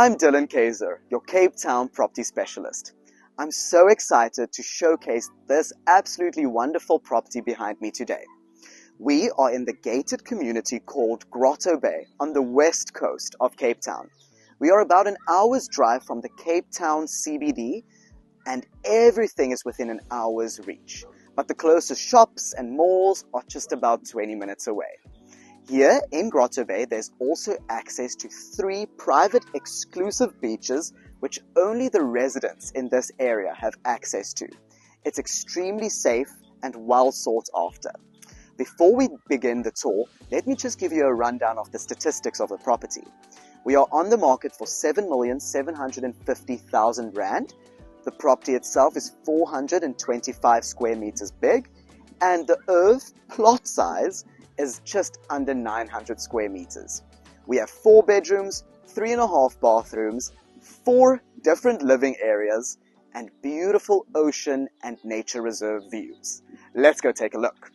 I'm Dylan Kaiser, your Cape Town property specialist. I'm so excited to showcase this absolutely wonderful property behind me today. We are in the gated community called Grotto Bay on the west coast of Cape Town. We are about an hour's drive from the Cape Town CBD, and everything is within an hour's reach. But the closest shops and malls are just about 20 minutes away. Here in Grotto Bay, there's also access to 3 private exclusive beaches which only the residents in this area have access to. It's extremely safe and well sought after. Before we begin the tour, let me just give you a rundown of the statistics of the property. We are on the market for 7,750,000 Rand. The property itself is 425 square meters big, and the earth plot size is just under 900 square meters. We have 4 bedrooms, 3.5 bathrooms, 4 different living areas, and beautiful ocean and nature reserve views. Let's go take a look.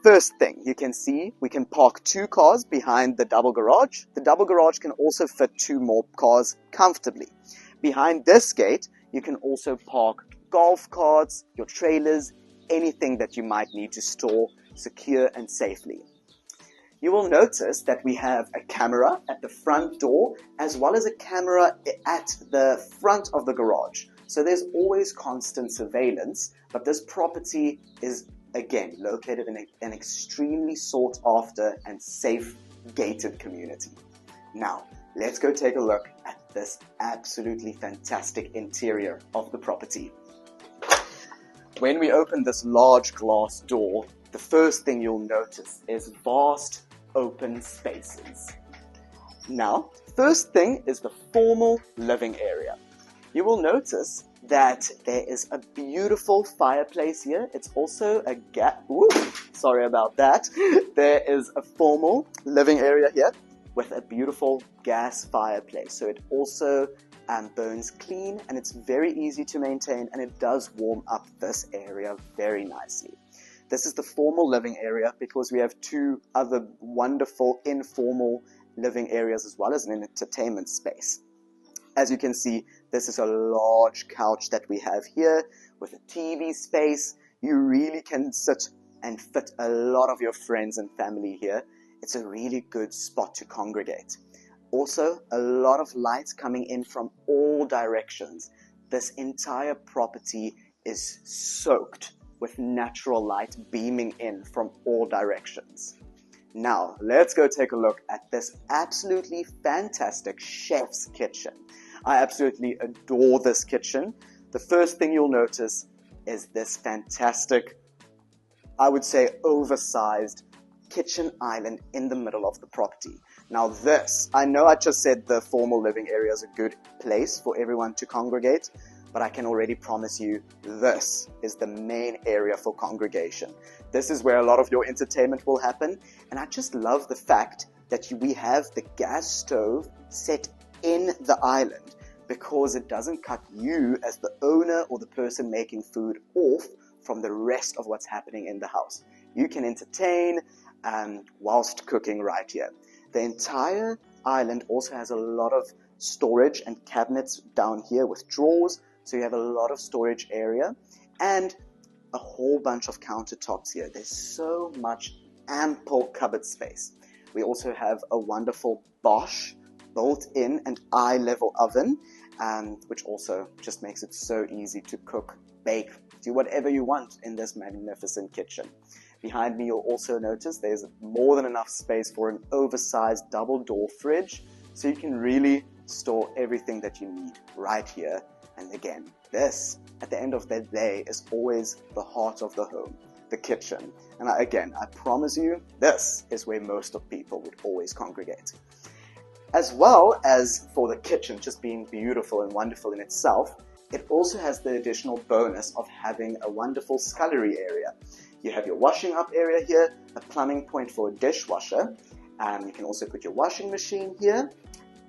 First thing, you can see we can park 2 cars behind the double garage. The double garage can also fit 2 more cars comfortably. Behind this gate, you can also park golf carts, your trailers, anything that you might need to store secure and safely. You will notice that we have a camera at the front door as well as a camera at the front of the garage. So there's always constant surveillance, but this property is again located in an extremely sought after and safe gated community. Now, let's go take a look at this absolutely fantastic interior of the property. When we open this large glass door, the first thing you'll notice is vast open spaces. Now, first thing is the formal living area. You will notice that there is a beautiful fireplace here. It's also a sorry about that. There is a formal living area here with a beautiful gas fireplace. So it also burns clean, and it's very easy to maintain, and it does warm up this area very nicely. This is the formal living area because we have 2 other wonderful informal living areas as well as an entertainment space. As you can see, this is a large couch that we have here with a TV space. You really can sit and fit a lot of your friends and family here. It's a really good spot to congregate. Also, a lot of lights coming in from all directions. This entire property is soaked with natural light beaming in from all directions. Now, let's go take a look at this absolutely fantastic chef's kitchen. I absolutely adore this kitchen. The first thing you'll notice is this fantastic, I would say oversized kitchen island in the middle of the property. Now this, I know I just said the formal living area is a good place for everyone to congregate, but I can already promise you this is the main area for congregation. This is where a lot of your entertainment will happen, and I just love the fact that we have the gas stove set in the island because it doesn't cut you as the owner or the person making food off from the rest of what's happening in the house. You can entertain whilst cooking right here. The entire island also has a lot of storage and cabinets down here with drawers, so you have a lot of storage area and a whole bunch of countertops here. There's so much ample cupboard space. We also have a wonderful Bosch built-in and eye-level oven, which also just makes it so easy to cook, bake, do whatever you want in this magnificent kitchen. Behind me, you'll also notice there's more than enough space for an oversized double-door fridge, so you can really store everything that you need right here. And again, this, at the end of the day, is always the heart of the home, the kitchen. And I promise you, this is where most of people would always congregate. As well as for the kitchen just being beautiful and wonderful in itself, it also has the additional bonus of having a wonderful scullery area. You have your washing up area here, a plumbing point for a dishwasher. You can also put your washing machine here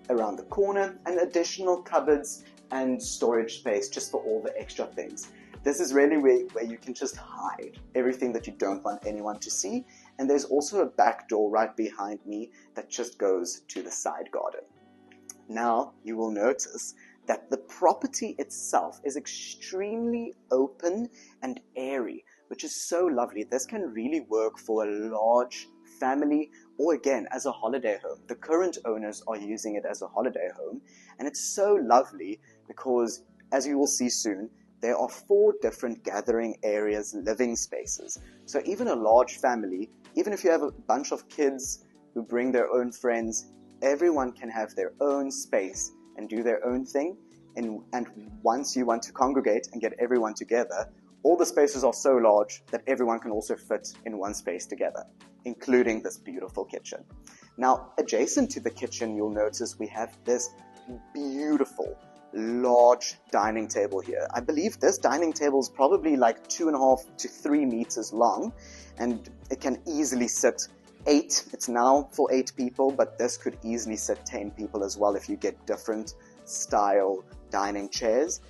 around the corner, and additional cupboards and storage space just for all the extra things. This is really where you can just hide everything that you don't want anyone to see. And there's also a back door right behind me that just goes to the side garden. Now you will notice that the property itself is extremely open and airy, which is so lovely. This can really work for a large family or again as a holiday home. The current owners are using it as a holiday home, and it's so lovely because, as you will see soon, there are 4 different gathering areas, living spaces. So even a large family, even if you have a bunch of kids who bring their own friends, everyone can have their own space and do their own thing. And once you want to congregate and get everyone together, all the spaces are so large that everyone can also fit in one space together, including this beautiful kitchen. Now, adjacent to the kitchen, you'll notice we have this beautiful large dining table here. I believe this dining table is probably like 2.5 to 3 meters long, and it can easily sit 8. It's now for 8 people, but this could easily sit 10 people as well if you get different style dining chairs.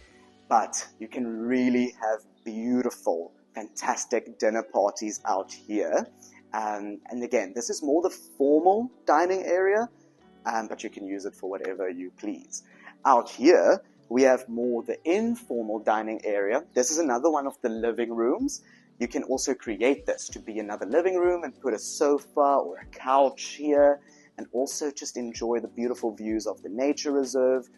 But you can really have beautiful, fantastic dinner parties out here. And again, this is more the formal dining area, but you can use it for whatever you please. Out here, we have more the informal dining area. This is another one of the living rooms. You can also create this to be another living room and put a sofa or a couch here, and also just enjoy the beautiful views of the nature reserve.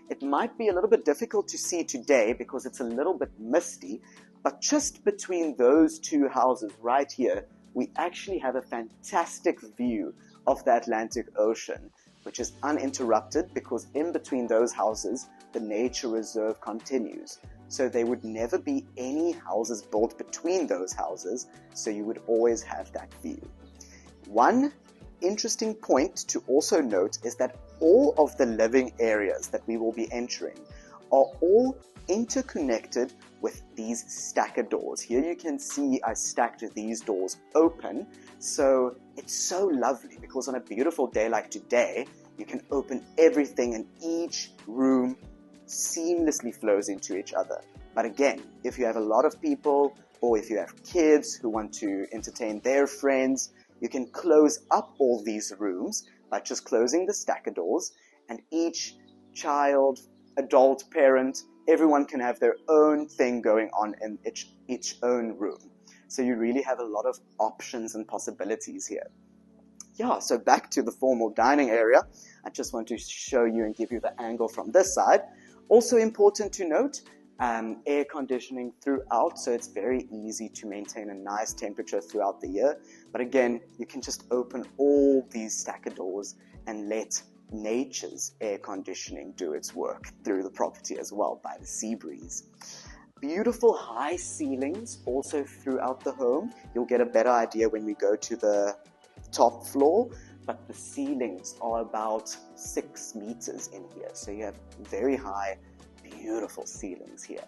It might be a little bit difficult to see today because it's a little bit misty, but just between those 2 houses right here, we actually have a fantastic view of the Atlantic Ocean, which is uninterrupted because in between those houses, the nature reserve continues. So there would never be any houses built between those houses, so you would always have that view. One interesting point to also note is that all of the living areas that we will be entering are all interconnected with these stacker doors. Here you can see I stacked these doors open, so it's so lovely because on a beautiful day like today, you can open everything and each room seamlessly flows into each other. But again, if you have a lot of people or if you have kids who want to entertain their friends, you can close up all these rooms by just closing the stacker doors, and each child, adult, parent, everyone can have their own thing going on in each own room. So you really have a lot of options and possibilities here. Yeah, so back to the formal dining area. I just want to show you and give you the angle from this side. Also important to note, air conditioning throughout, so it's very easy to maintain a nice temperature throughout the year. But again, you can just open all these stacker doors and let nature's air conditioning do its work through the property as well by the sea breeze. Beautiful high ceilings also throughout the home. You'll get a better idea when we go to the top floor, but the ceilings are about 6 meters in here. So you have very high, beautiful ceilings here.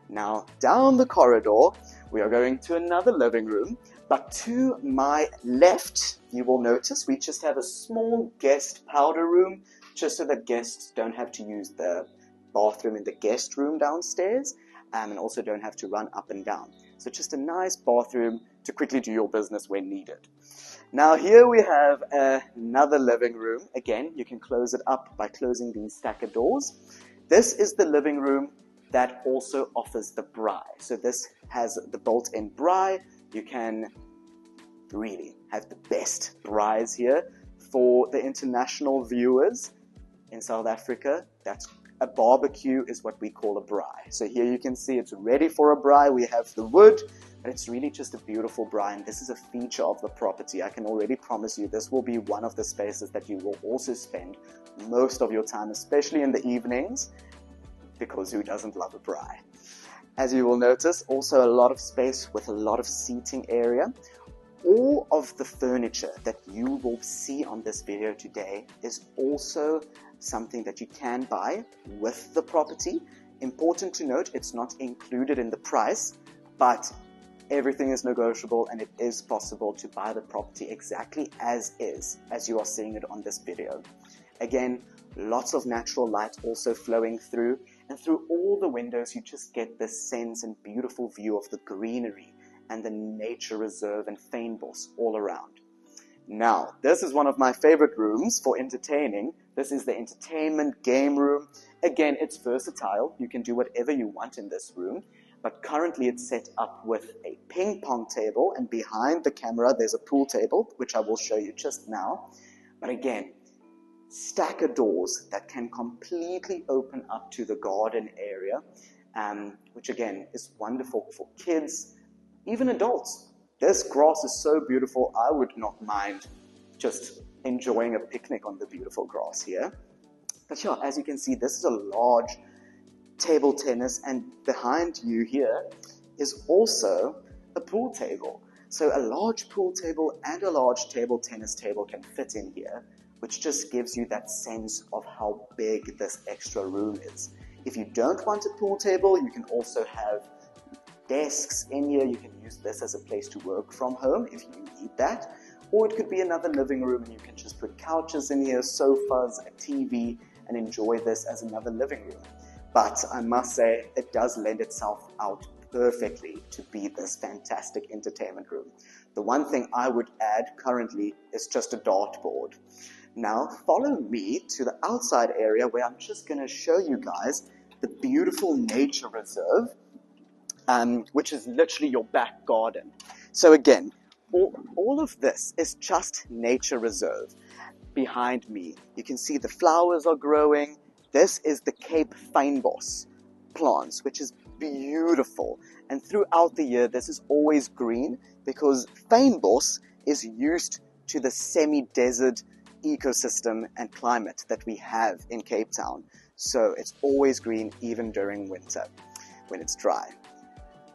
Now, down the corridor, we are going to another living room, but to my left, you will notice we just have a small guest powder room, just so that guests don't have to use the bathroom in the guest room downstairs, and also don't have to run up and down. So just a nice bathroom to quickly do your business when needed. Now here we have another living room. Again, you can close it up by closing these stacker doors. This is the living room that also offers the braai. So this has the built-in braai. You can really have the best braais here. For the international viewers in South Africa, that's a barbecue is what we call a braai. So here you can see it's ready for a braai. We have the wood, but it's really just a beautiful braai, and this is a feature of the property. I can already promise you this will be one of the spaces that you will also spend most of your time, especially in the evenings, because who doesn't love a braai? As you will notice, also a lot of space with a lot of seating area. All of the furniture that you will see on this video today is also something that you can buy with the property. Important to note, it's not included in the price, but everything is negotiable and it is possible to buy the property exactly as is, as you are seeing it on this video. Again, lots of natural light also flowing through, and through all the windows you just get this sense and beautiful view of the greenery and the nature reserve and fynbos all around. Now, this is one of my favorite rooms for entertaining This is the entertainment game room. Again, it's versatile. You can do whatever you want in this room. But currently it's set up with a ping pong table, and behind the camera there's a pool table, which I will show you just now. But again, stacker doors that can completely open up to the garden area, which again is wonderful for kids, even adults. This grass is so beautiful, I would not mind just enjoying a picnic on the beautiful grass here. But yeah, as you can see, this is a large table tennis, and behind you here is also a pool table. So a large pool table and a large table tennis table can fit in here, which just gives you that sense of how big this extra room is. If you don't want a pool table, you can also have desks in here. You can use this as a place to work from home if you need that. Or it could be another living room, and you can just put couches in here, sofas, a TV, and enjoy this as another living room. But I must say, it does lend itself out perfectly to be this fantastic entertainment room. The one thing I would add currently is just a dartboard. Now, follow me to the outside area where I'm just going to show you guys the beautiful nature reserve, which is literally your back garden. So again, all of this is just nature reserve. Behind me, you can see the flowers are growing. This is the Cape fynbos plants, which is beautiful. And throughout the year, this is always green because fynbos is used to the semi-desert ecosystem and climate that we have in Cape Town. So it's always green even during winter when it's dry.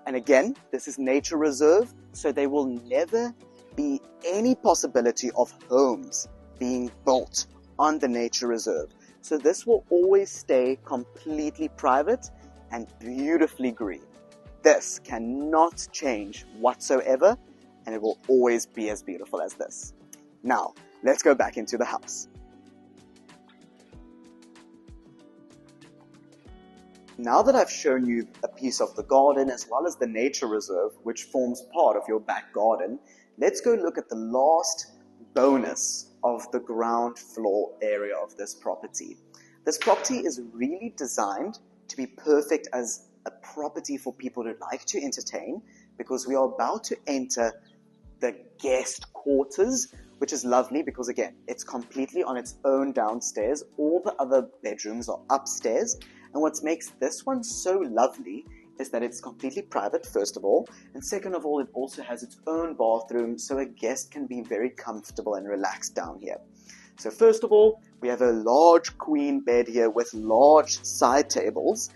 And again, this is nature reserve, so there will never be any possibility of homes being built on the nature reserve. So this will always stay completely private and beautifully green. This cannot change whatsoever, and it will always be as beautiful as this. Now, let's go back into the house. Now that I've shown you a piece of the garden as well as the nature reserve, which forms part of your back garden, let's go look at the last bonus of the ground floor area of this property. This property is really designed to be perfect as a property for people who like to entertain, because we are about to enter the guest quarters, which is lovely because again, it's completely on its own downstairs. All the other bedrooms are upstairs. And what makes this one so lovely is that it's completely private, first of all, and second of all, it also has its own bathroom, so a guest can be very comfortable and relaxed down here. So first of all, we have a large queen bed here with large side tables,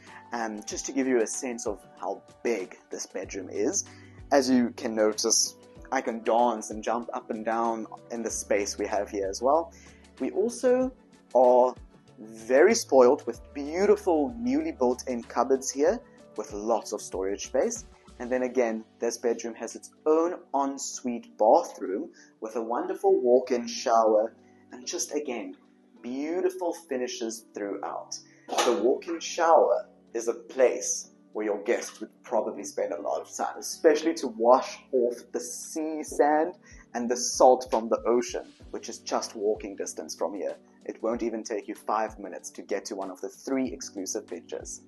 just to give you a sense of how big this bedroom is. As you can notice, I can dance and jump up and down in the space we have here as well. We also are very spoiled with beautiful newly built in cupboards here with lots of storage space. And then again, this bedroom has its own ensuite bathroom with a wonderful walk-in shower and just again, beautiful finishes throughout. The walk-in shower is a place where your guests would probably spend a lot of time, especially to wash off the sea sand and the salt from the ocean, which is just walking distance from here. It won't even take you 5 minutes to get to one of the 3 exclusive beaches.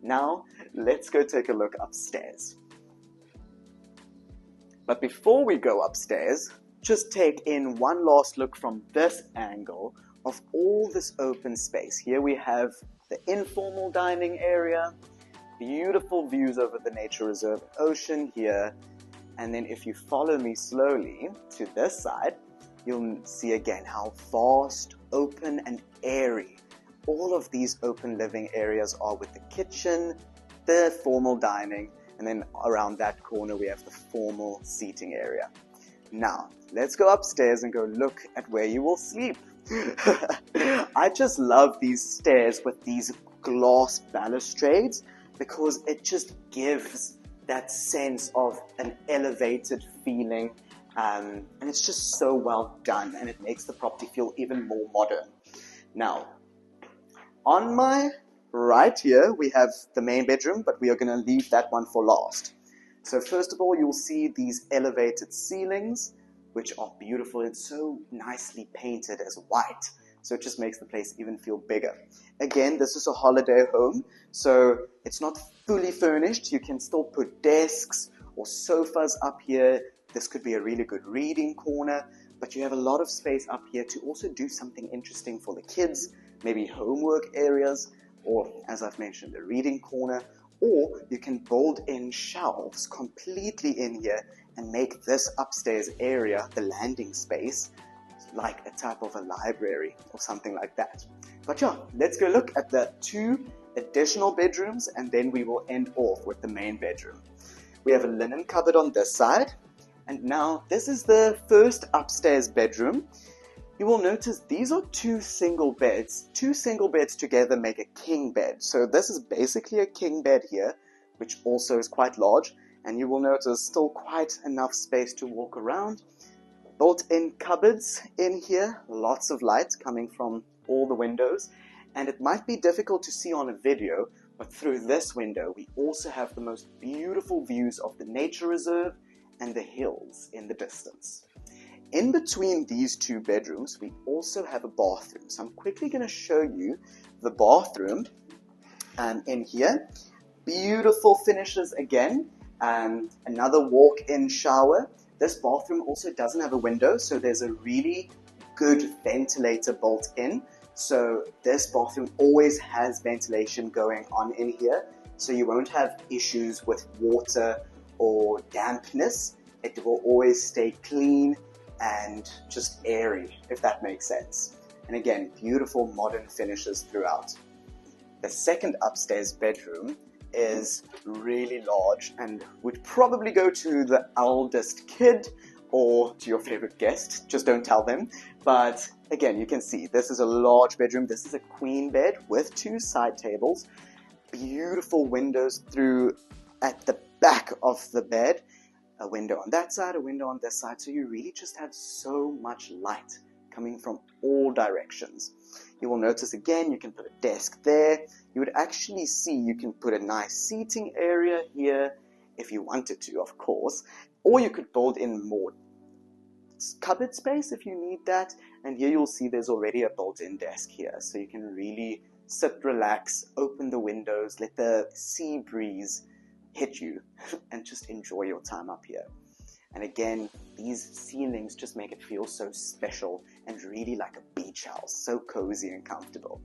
Now, let's go take a look upstairs. But before we go upstairs, just take in one last look from this angle of all this open space. Here we have the informal dining area, beautiful views over the nature reserve ocean here. And then if you follow me slowly to this side, you'll see again how vast, open and airy all of these open living areas are, with the kitchen, the formal dining, and then around that corner we have the formal seating area. Now, let's go upstairs and go look at where you will sleep. I just love these stairs with these glass balustrades because it just gives that sense of an elevated feeling, and it's just so well done, and it makes the property feel even more modern. Now, on my right here, we have the main bedroom, but we are going to leave that one for last. So first of all, you'll see these elevated ceilings, which are beautiful and so nicely painted as white. so it just makes the place even feel bigger. Again, this is a holiday home, so it's not fully furnished. You can still put desks or sofas up here. This could be a really good reading corner, but you have a lot of space up here to also do something interesting for the kids, maybe homework areas, or as I've mentioned, the reading corner, or you can build in shelves completely in here and make this upstairs area, the landing space, like a type of a library or something like that. But yeah, let's go look at the 2 additional bedrooms, and then we will end off with the main bedroom. We have a linen cupboard on this side, and now this is the first upstairs bedroom. You will notice these are 2 single beds. 2 single beds together make a king bed. So this is basically a king bed here, which also is quite large, and you will notice still quite enough space to walk around. Built-in cupboards in here, lots of light coming from all the windows, and it might be difficult to see on a video, but through this window we also have the most beautiful views of the nature reserve and the hills in the distance. In between these 2 bedrooms, we also have a bathroom. So I'm quickly going to show you the bathroom in here. Beautiful finishes again. Another walk-in shower. This bathroom also doesn't have a window, so there's a really good ventilator built in. So this bathroom always has ventilation going on in here, so you won't have issues with water or dampness. It will always stay clean and just airy, if that makes sense. And again, beautiful modern finishes throughout. The second upstairs bedroom is really large and would probably go to the eldest kid or to your favorite guest. Just don't tell them. But again, you can see this is a large bedroom. This is a queen bed with 2 side tables. Beautiful windows through at the back of the bed. A window on that side, a window on this side. So you really just have so much light coming from all directions. You will notice again, you can put a desk there. You would actually see you can put a nice seating area here if you wanted to, of course. Or you could build in more cupboard space if you need that. And here you'll see there's already a built-in desk here. So you can really sit, relax, open the windows, let the sea breeze hit you and just enjoy your time up here. And again, these ceilings just make it feel so special and really like a beach house, so cozy and comfortable.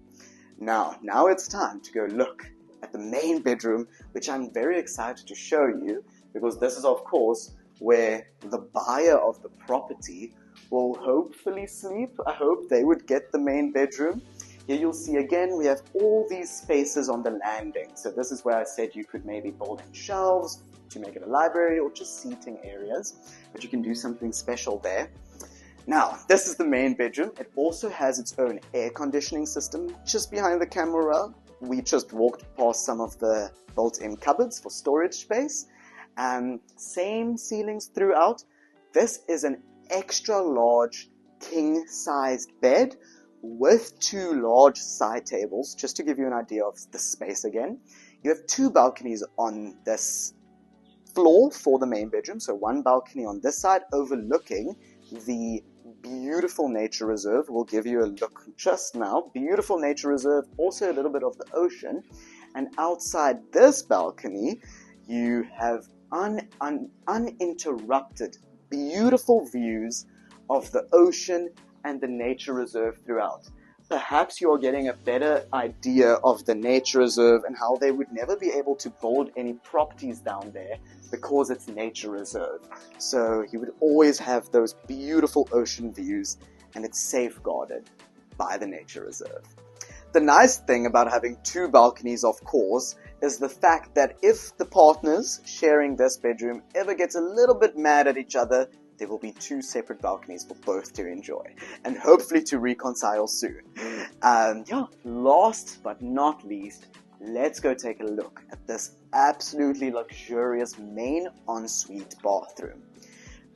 Now it's time to go look at the main bedroom, which I'm very excited to show you, because this is of course where the buyer of the property will hopefully sleep. I hope they would get the main bedroom. Here you'll see again, we have all these spaces on the landing. So this is where I said you could maybe build in shelves to make it a library or just seating areas, but you can do something special there. Now, this is the main bedroom. It also has its own air conditioning system just behind the camera. We just walked past some of the built-in cupboards for storage space. Same ceilings throughout. This is an extra large king-sized bed with 2 large side tables, just to give you an idea of the space again. You have 2 balconies on this floor for the main bedroom, so 1 balcony on this side overlooking the beautiful nature reserve. We'll give you a look just now. Beautiful nature reserve, also a little bit of the ocean. And outside this balcony, you have uninterrupted, beautiful views of the ocean and the nature reserve throughout. Perhaps you're getting a better idea of the nature reserve and how they would never be able to build any properties down there because it's nature reserve. So you would always have those beautiful ocean views, and it's safeguarded by the nature reserve. The nice thing about having 2 balconies, of course, is the fact that if the partners sharing this bedroom ever gets a little bit mad at each other, there will be 2 separate balconies for both to enjoy, and hopefully to reconcile soon. Last but not least, let's go take a look at this absolutely luxurious main ensuite bathroom.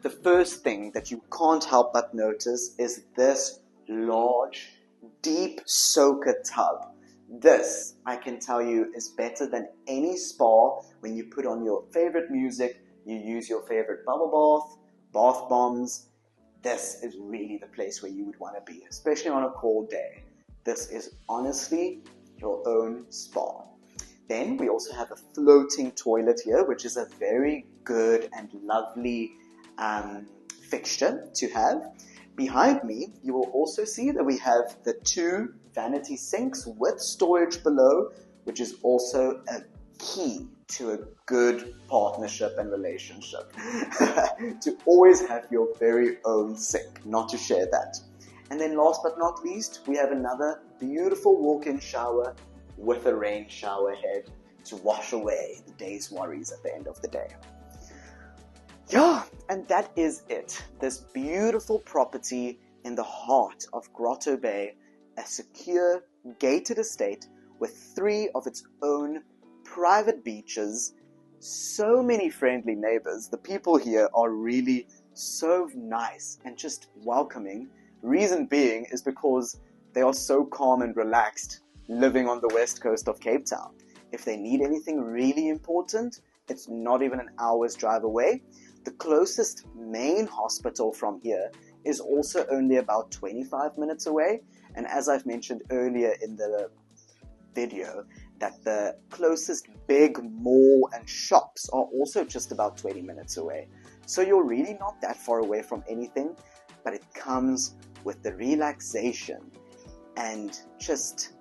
The first thing that you can't help but notice is this large, deep soaker tub. This, I can tell you, is better than any spa. When you put on your favorite music, you use your favorite bubble bath, bath bombs, this is really the place where you would want to be, especially on a cold day. This is honestly your own spa. Then we also have a floating toilet here, which is a very good and lovely fixture to have. Behind me, you will also see that we have the 2 vanity sinks with storage below, which is also a key to a good partnership and relationship. To always have your very own sink, not to share that. And then last but not least, we have another beautiful walk-in shower with a rain shower head to wash away the day's worries at the end of the day. Yeah, and that is it. This beautiful property in the heart of Grotto Bay, a secure, gated estate with 3 of its own private beaches, so many friendly neighbors. The people here are really so nice and just welcoming. Reason being is because they are so calm and relaxed living on the west coast of Cape Town. If they need anything really important, it's not even an hour's drive away. The closest main hospital from here is also only about 25 minutes away. And as I've mentioned earlier in the video, that the closest big mall and shops are also just about 20 minutes away. So you're really not that far away from anything, but it comes with the relaxation and just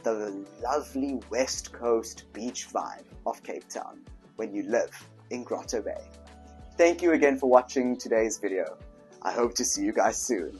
the lovely West Coast beach vibe of Cape Town when you live in Grotto Bay. Thank you again for watching today's video. I hope to see you guys soon.